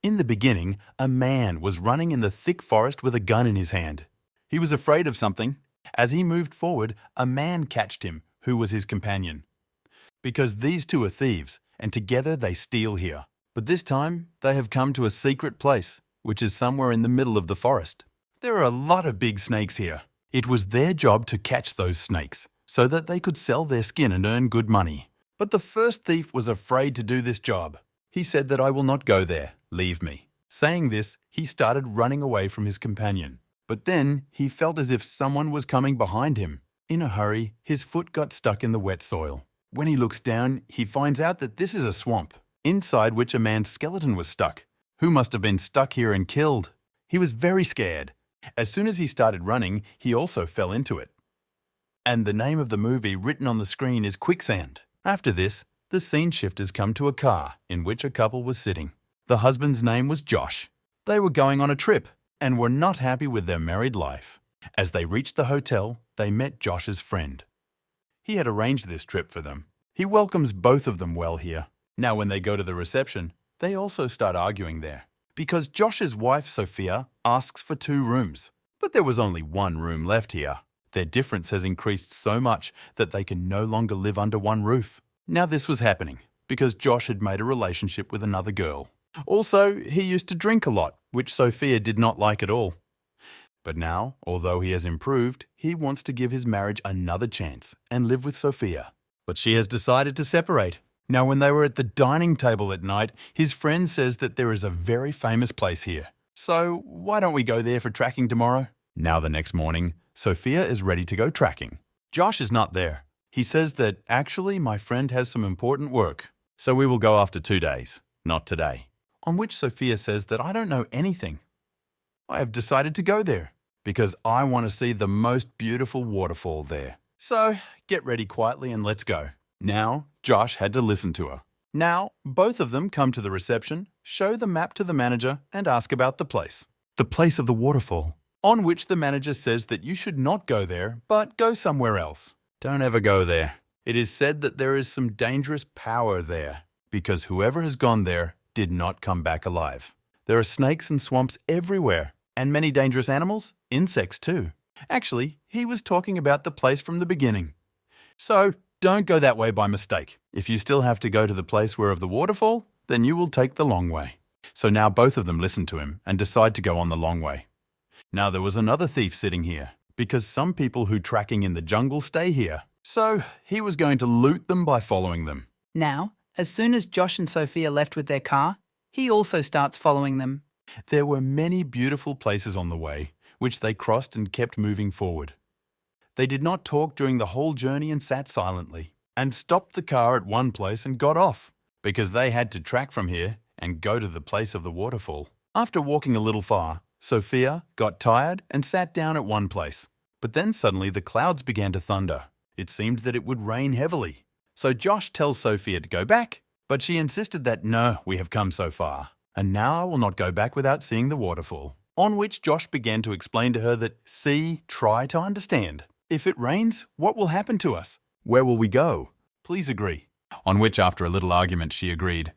In the beginning, a man was running in the thick forest with a gun in his hand. He was afraid of something. As he moved forward, a man catched him, who was his companion. Because these two are thieves, and together they steal here. But this time, they have come to a secret place, which is somewhere in the middle of the forest. There are a lot of big snakes here. It was their job to catch those snakes, so that they could sell their skin and earn good money. But the first thief was afraid to do this job. He said that I will not go there, leave me. Saying this, he started running away from his companion. But then he felt as if someone was coming behind him. In a hurry, his foot got stuck in the wet soil. When he looks down, he finds out that this is a swamp, inside which a man's skeleton was stuck, who must have been stuck here and killed. He was very scared. As soon as he started running, he also fell into it. And the name of the movie written on the screen is Quicksand. After this, the scene shifters come to a car in which a couple was sitting. The husband's name was Josh. They were going on a trip and were not happy with their married life. As they reached the hotel, they met Josh's friend. He had arranged this trip for them. He welcomes both of them well here. Now when they go to the reception, they also start arguing there. Because Josh's wife, Sophia, asks for 2 rooms. But there was only 1 room left here. Their difference has increased so much that they can no longer live under one roof. Now this was happening because Josh had made a relationship with another girl. Also, he used to drink a lot, which Sophia did not like at all. But now, although he has improved, he wants to give his marriage another chance and live with Sophia. But she has decided to separate. Now when they were at the dining table at night, his friend says that there is a very famous place here. So why don't we go there for tracking tomorrow? Now the next morning, Sophia is ready to go tracking. Josh is not there. He says that actually my friend has some important work, so we will go after 2 days, not today. On which Sophia says that I don't know anything. I have decided to go there because I want to see the most beautiful waterfall there. So get ready quietly and let's go. Now Josh had to listen to her. Now both of them come to the reception, show the map to the manager and ask about the place. The place of the waterfall. On which the manager says that you should not go there, but go somewhere else. Don't ever go there. It is said that there is some dangerous power there, because whoever has gone there did not come back alive. There are snakes and swamps everywhere, and many dangerous animals, insects too. Actually, he was talking about the place from the beginning. So, don't go that way by mistake. If you still have to go to the place where of the waterfall, then you will take the long way. So now both of them listen to him and decide to go on the long way. Now there was another thief sitting here, because some people who tracking in the jungle stay here. So he was going to loot them by following them. Now, as soon as Josh and Sophia left with their car, he also starts following them. There were many beautiful places on the way, which they crossed and kept moving forward. They did not talk during the whole journey and sat silently, and stopped the car at one place and got off, because they had to track from here and go to the place of the waterfall. After walking a little far, Sophia got tired and sat down at one place. But then suddenly the clouds began to thunder. It seemed that it would rain heavily. So Josh tells Sophia to go back, but she insisted that no, we have come so far, and now I will not go back without seeing the waterfall. On which Josh began to explain to her that, see, try to understand. If it rains, what will happen to us? Where will we go? Please agree. On which after a little argument she agreed.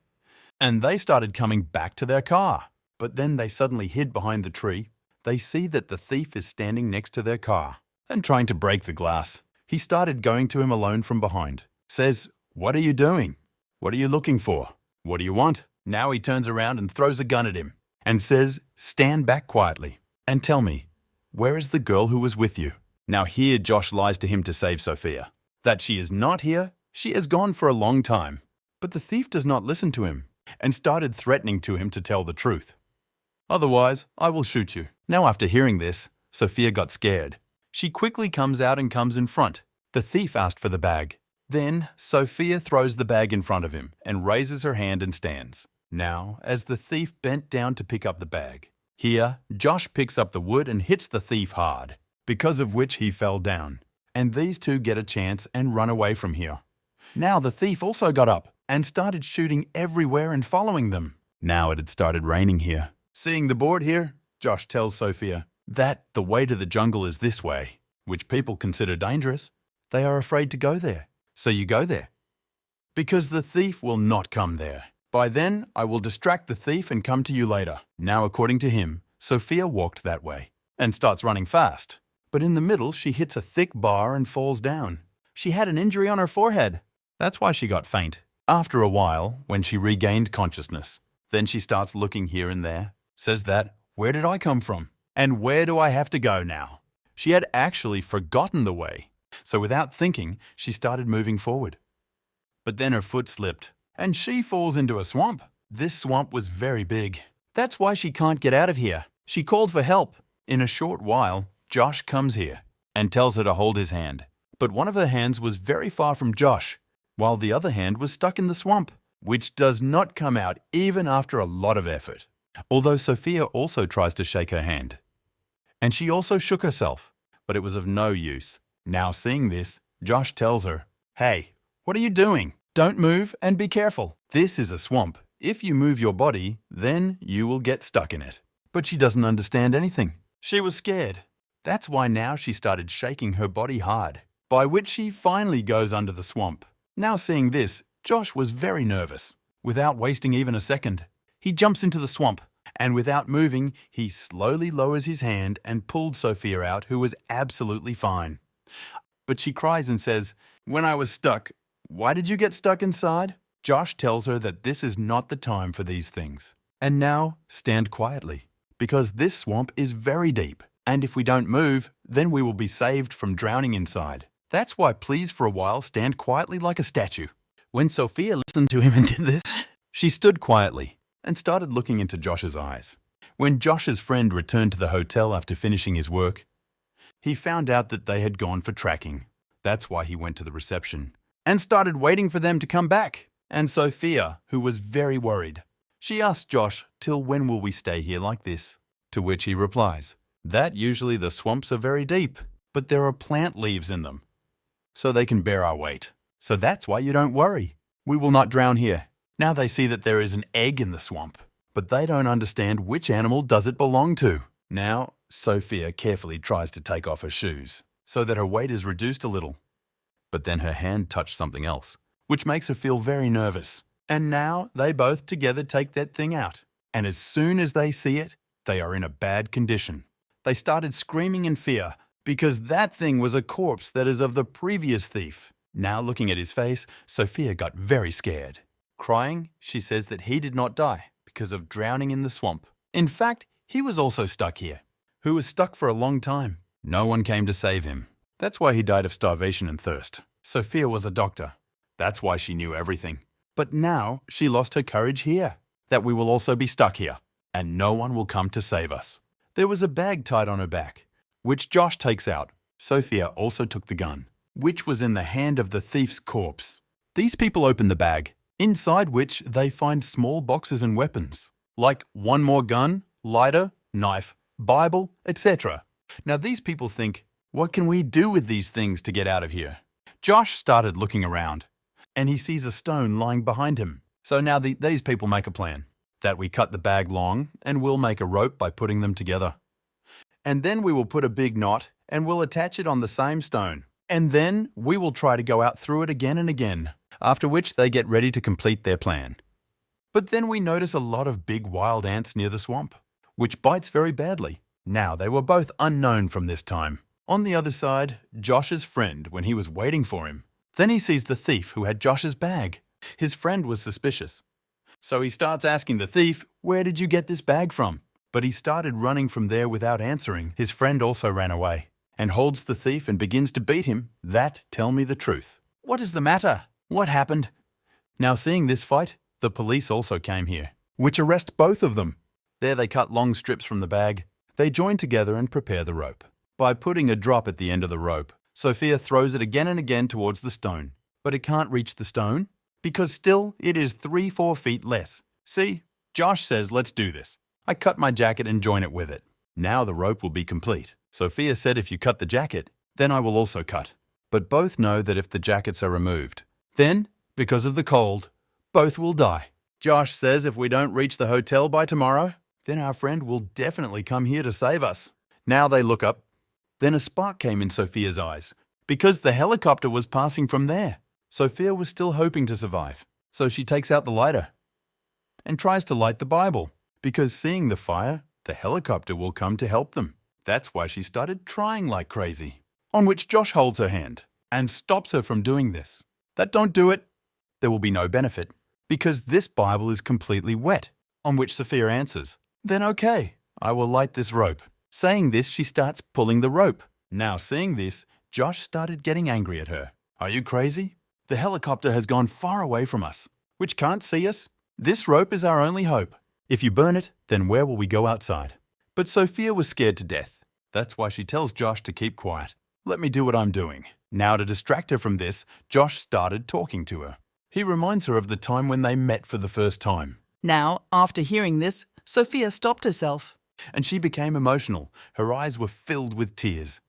And they started coming back to their car. But then they suddenly hid behind the tree. They see that the thief is standing next to their car and trying to break the glass. He started going to him alone from behind. Says, what are you doing? What are you looking for? What do you want? Now he turns around and throws a gun at him and says, stand back quietly and tell me, where is the girl who was with you? Now here Josh lies to him to save Sophia. That she is not here, she has gone for a long time. But the thief does not listen to him and started threatening to him to tell the truth. Otherwise, I will shoot you. Now after hearing this, Sophia got scared. She quickly comes out and comes in front. The thief asked for the bag. Then Sophia throws the bag in front of him and raises her hand and stands. Now, as the thief bent down to pick up the bag, here Josh picks up the wood and hits the thief hard, because of which he fell down. And these two get a chance and run away from here. Now the thief also got up and started shooting everywhere and following them. Now it had started raining here. Seeing the board here, Josh tells Sophia that the way to the jungle is this way, which people consider dangerous. They are afraid to go there, so you go there. Because the thief will not come there. By then, I will distract the thief and come to you later. Now, according to him, Sophia walked that way and starts running fast. But in the middle, she hits a thick bar and falls down. She had an injury on her forehead. That's why she got faint. After a while, when she regained consciousness, then she starts looking here and there, says that, where did I come from? And where do I have to go now? She had actually forgotten the way. So without thinking, she started moving forward. But then her foot slipped, and she falls into a swamp. This swamp was very big. That's why she can't get out of here. She called for help. In a short while, Josh comes here and tells her to hold his hand. But one of her hands was very far from Josh, while the other hand was stuck in the swamp, which does not come out even after a lot of effort. Although Sophia also tries to shake her hand. And she also shook herself, but it was of no use. Now seeing this, Josh tells her, "Hey, what are you doing? Don't move and be careful. This is a swamp. If you move your body, then you will get stuck in it." But she doesn't understand anything. She was scared. That's why now she started shaking her body hard, by which she finally goes under the swamp. Now seeing this, Josh was very nervous. Without wasting even a second, he jumps into the swamp, and without moving, he slowly lowers his hand and pulled Sophia out, who was absolutely fine. But she cries and says, "When I was stuck, why did you get stuck inside?" Josh tells her that this is not the time for these things. And now, stand quietly, because this swamp is very deep, and if we don't move, then we will be saved from drowning inside. That's why please for a while stand quietly like a statue. When Sophia listened to him and did this, she stood quietly and started looking into Josh's eyes. When Josh's friend returned to the hotel after finishing his work, he found out that they had gone for tracking. That's why he went to the reception and started waiting for them to come back. And Sophia, who was very worried, she asked Josh, "Till when will we stay here like this?" To which he replies, that usually the swamps are very deep, but there are plant leaves in them, so they can bear our weight. So that's why you don't worry. We will not drown here. Now they see that there is an egg in the swamp, but they don't understand which animal does it belong to. Now, Sophia carefully tries to take off her shoes, so that her weight is reduced a little. But then her hand touched something else, which makes her feel very nervous. And now they both together take that thing out. And as soon as they see it, they are in a bad condition. They started screaming in fear, because that thing was a corpse that is of the previous thief. Now looking at his face, Sophia got very scared. Crying, she says that he did not die because of drowning in the swamp. In fact, he was also stuck here, who was stuck for a long time. No one came to save him. That's why he died of starvation and thirst. Sophia was a doctor. That's why she knew everything. But now she lost her courage here, that we will also be stuck here, and no one will come to save us. There was a bag tied on her back, which Josh takes out. Sophia also took the gun, which was in the hand of the thief's corpse. These people open the bag, inside which they find small boxes and weapons, like one more gun, lighter, knife, Bible, etc. Now these people think, what can we do with these things to get out of here? Josh started looking around, and he sees a stone lying behind him. So now these people make a plan, that we cut the bag long and we'll make a rope by putting them together. And then we will put a big knot and we'll attach it on the same stone. And then we will try to go out through it again and again, after which they get ready to complete their plan. But then we notice a lot of big wild ants near the swamp, which bites very badly. Now they were both unknown from this time. On the other side, Josh's friend, when he was waiting for him, then he sees the thief who had Josh's bag. His friend was suspicious. So he starts asking the thief, "Where did you get this bag from?" But he started running from there without answering. His friend also ran away and holds the thief and begins to beat him. That tell me the truth. What is the matter? What happened? Now seeing this fight, the police also came here, which arrest both of them. There they cut long strips from the bag. They join together and prepare the rope. By putting a drop at the end of the rope, Sophia throws it again and again towards the stone. But it can't reach the stone, because still it is 3-4 feet less. See, Josh says, let's do this. I cut my jacket and join it with it. Now the rope will be complete. Sophia said if you cut the jacket, then I will also cut. But both know that if the jackets are removed, then, because of the cold, both will die. Josh says if we don't reach the hotel by tomorrow, then our friend will definitely come here to save us. Now they look up. Then a spark came in Sophia's eyes, because the helicopter was passing from there. Sophia was still hoping to survive, so she takes out the lighter. and tries to light the Bible, because seeing the fire, the helicopter will come to help them. That's why she started trying like crazy. On which Josh holds her hand and stops her from doing this. That don't do it. There will be no benefit, because this Bible is completely wet. On which Sophia answers, then okay, I will light this rope. Saying this, she starts pulling the rope. Now seeing this, Josh started getting angry at her. Are you crazy? The helicopter has gone far away from us, which can't see us. This rope is our only hope. If you burn it, then where will we go outside? But Sophia was scared to death. That's why she tells Josh to keep quiet. Let me do what I'm doing. Now to distract her from this, Josh started talking to her. He reminds her of the time when they met for the first time. Now, after hearing this, Sophia stopped herself. And she became emotional. Her eyes were filled with tears.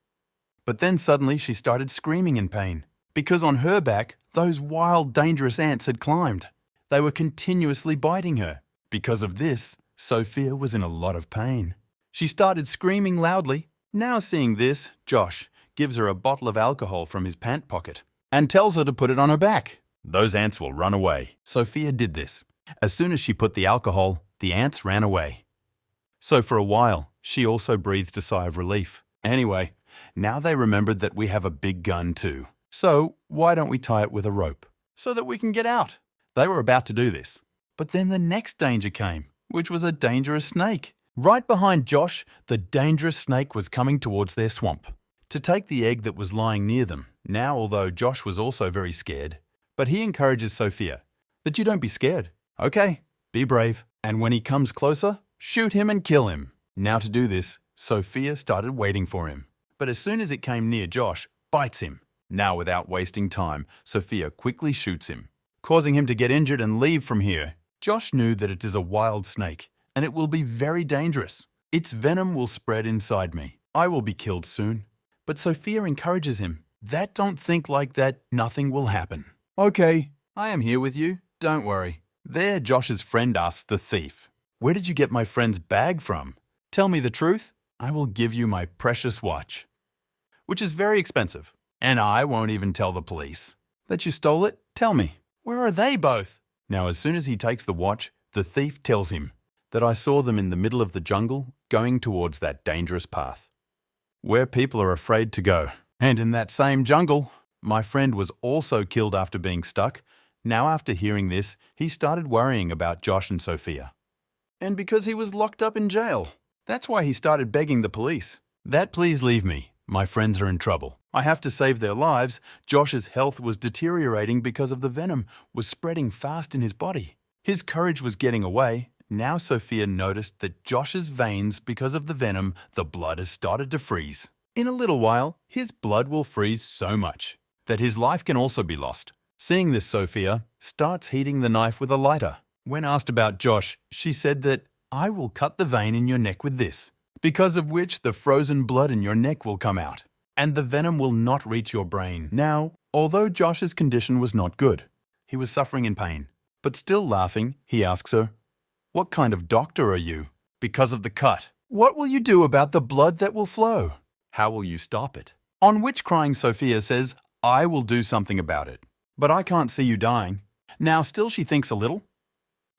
But then suddenly she started screaming in pain, because on her back, those wild, dangerous ants had climbed. They were continuously biting her. Because of this, Sophia was in a lot of pain. She started screaming loudly. Now seeing this, Josh gives her a bottle of alcohol from his pant pocket and tells her to put it on her back. Those ants will run away. Sophia did this. As soon as she put the alcohol, the ants ran away. So for a while, she also breathed a sigh of relief. Anyway, now they remembered that we have a big gun too. So why don't we tie it with a rope so that we can get out? They were about to do this. But then the next danger came, which was a dangerous snake. Right behind Josh, the dangerous snake was coming towards their swamp to take the egg that was lying near them. Now, although Josh was also very scared, but he encourages Sophia that you don't be scared. Okay, be brave. And when he comes closer, shoot him and kill him. Now to do this, Sophia started waiting for him. But as soon as it came near Josh, bites him. Now without wasting time, Sophia quickly shoots him, causing him to get injured and leave from here. Josh knew that it is a wild snake, and it will be very dangerous. Its venom will spread inside me. I will be killed soon. But Sophia encourages him. That don't think like that, nothing will happen. Okay, I am here with you, don't worry. There Josh's friend asks the thief, where did you get my friend's bag from? Tell me the truth, I will give you my precious watch, which is very expensive, and I won't even tell the police. That you stole it? Tell me, where are they both? Now as soon as he takes the watch, the thief tells him that I saw them in the middle of the jungle going towards that dangerous path, where people are afraid to go. And in that same jungle, my friend was also killed after being stuck. Now after hearing this, he started worrying about Josh and Sophia. And because he was locked up in jail. That's why he started begging the police. That please leave me. My friends are in trouble. I have to save their lives. Josh's health was deteriorating because of the venom was spreading fast in his body. His courage was getting away. Now Sophia noticed that Josh's veins, because of the venom, the blood has started to freeze. In a little while, his blood will freeze so much that his life can also be lost. Seeing this, Sophia starts heating the knife with a lighter. When asked about Josh, she said that, I will cut the vein in your neck with this, because of which the frozen blood in your neck will come out, and the venom will not reach your brain. Now, although Josh's condition was not good, he was suffering in pain, but still laughing, he asks her, what kind of doctor are you? Because of the cut. What will you do about the blood that will flow? How will you stop it? On which crying Sophia says, I will do something about it, but I can't see you dying. Now still she thinks a little,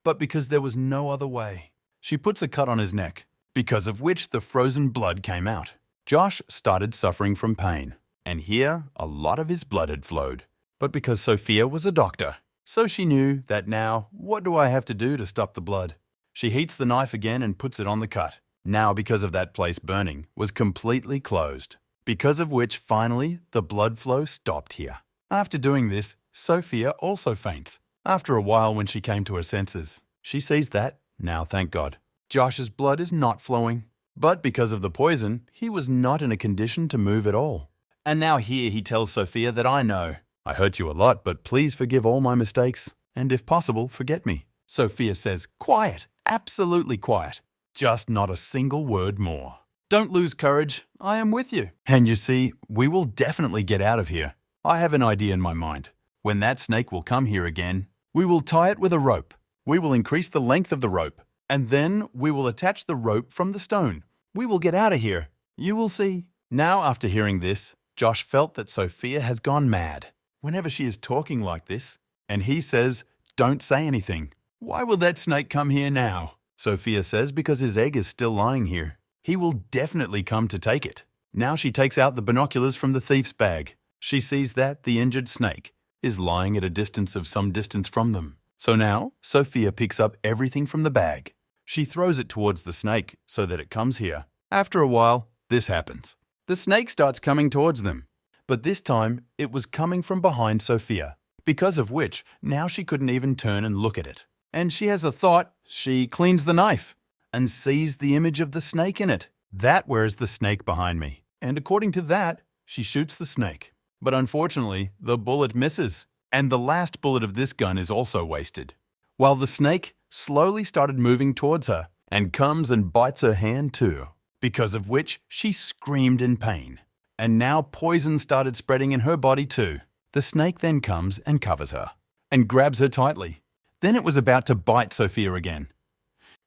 but because there was no other way, she puts a cut on his neck, because of which the frozen blood came out. Josh started suffering from pain, and here a lot of his blood had flowed. But because Sophia was a doctor, so she knew that now, what do I have to do to stop the blood? She heats the knife again and puts it on the cut. Now, because of that place burning, was completely closed, because of which finally the blood flow stopped here. After doing this, Sophia also faints. After a while when she came to her senses, she sees that, now thank God, Josh's blood is not flowing. But because of the poison, he was not in a condition to move at all. And now here he tells Sophia that I know. I hurt you a lot, but please forgive all my mistakes, and if possible, forget me. Sophia says, quiet, absolutely quiet. Just not a single word more. Don't lose courage, I am with you. And you see, we will definitely get out of here. I have an idea in my mind. When that snake will come here again, we will tie it with a rope. We will increase the length of the rope, and then we will attach the rope from the stone. We will get out of here. You will see. Now, after hearing this, Josh felt that Sophia has gone mad whenever she is talking like this, and he says, don't say anything. Why will that snake come here now? Sophia says because his egg is still lying here. He will definitely come to take it. Now she takes out the binoculars from the thief's bag. She sees that the injured snake is lying at a distance of some distance from them. So now Sophia picks up everything from the bag. She throws it towards the snake so that it comes here. After a while, this happens. The snake starts coming towards them, but this time it was coming from behind Sophia, because of which now she couldn't even turn and look at it. And she has a thought. She cleans the knife and sees the image of the snake in it. That where's the snake behind me. And according to that, she shoots the snake. But unfortunately, the bullet misses, and the last bullet of this gun is also wasted. While the snake slowly started moving towards her and comes and bites her hand too, because of which she screamed in pain. And now poison started spreading in her body too. The snake then comes and covers her and grabs her tightly. Then it was about to bite Sophia again.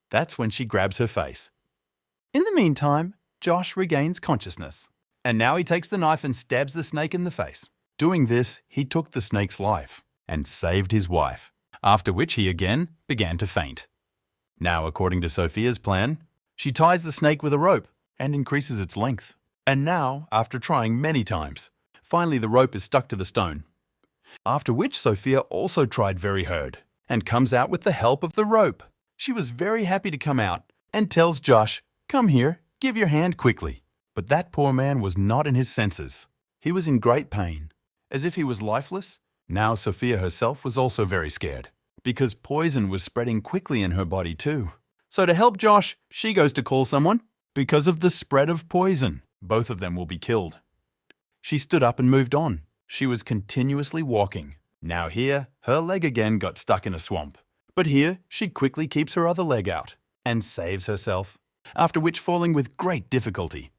That's when she grabs her face. In the meantime, Josh regains consciousness. And now he takes the knife and stabs the snake in the face. Doing this, he took the snake's life and saved his wife, after which he again began to faint. Now, according to Sophia's plan, she ties the snake with a rope and increases its length. And now, after trying many times, finally the rope is stuck to the stone. After which Sophia also tried very hard and comes out with the help of the rope. She was very happy to come out and tells Josh, "Come here, give your hand quickly." But that poor man was not in his senses. He was in great pain, as if he was lifeless. Now Sophia herself was also very scared, because poison was spreading quickly in her body too. So to help Josh, she goes to call someone. Because of the spread of poison, both of them will be killed. She stood up and moved on. She was continuously walking. Now here, her leg again got stuck in a swamp. But here, she quickly keeps her other leg out and saves herself, after which falling with great difficulty.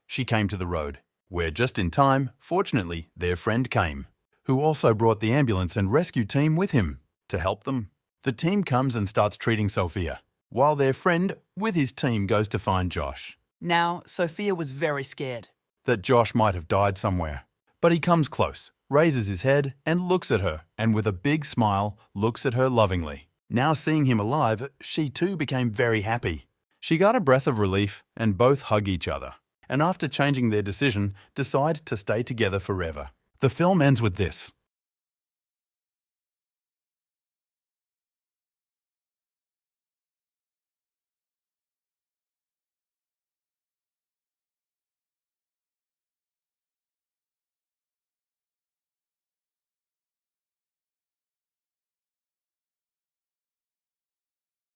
She came to the road, where just in time, fortunately, their friend came, who also brought the ambulance and rescue team with him to help them. The team comes and starts treating Sophia, while their friend with his team goes to find Josh. Now, Sophia was very scared. That Josh might have died somewhere. But he comes close, raises his head and looks at her, and with a big smile, looks at her lovingly. Now seeing him alive, she too became very happy. She got a breath of relief and both hug each other. And after changing their decision, decide to stay together forever. The film ends with this.